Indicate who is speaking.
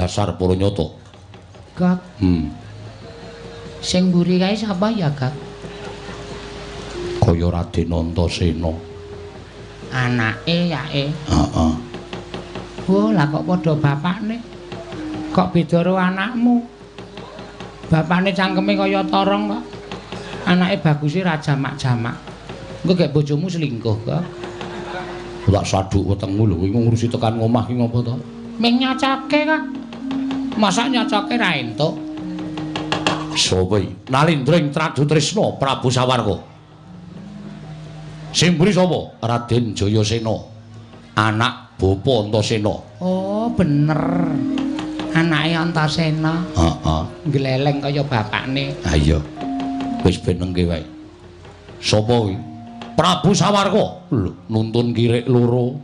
Speaker 1: dasar para nyata.
Speaker 2: Gak. Sing mburi kae sapa ya, Gak?
Speaker 1: Kaya Raden Antasena.
Speaker 2: Anake yae.
Speaker 1: Heeh.
Speaker 2: Oh, lah kok padha bapakne? Kok beda karo anakmu? Bapakne cangkeme kaya torong kok. Anake baguse ra jamak-jamak. Engko gek bojomu selingkuh kok.
Speaker 1: Tak saduk wetengmu lho, kowe ngurusi tekan ngomah ki ngopo to?
Speaker 2: Ming nyocoke kok. Masa nyocoke ra entuk?
Speaker 1: Sapa iki? Nalindring Tradu Trisna Prabu Sawarga. Sing mburi sapa? Raden Jayasena. Anak Bapa Antasena.
Speaker 2: Oh, bener. Anake Antasena.
Speaker 1: Heeh.
Speaker 2: Gleleng kaya bapakne.
Speaker 1: Ha iya. Wis benengke wae. Sapa kuwi? Prabu Sawarga. Lho, nuntun kirik loro.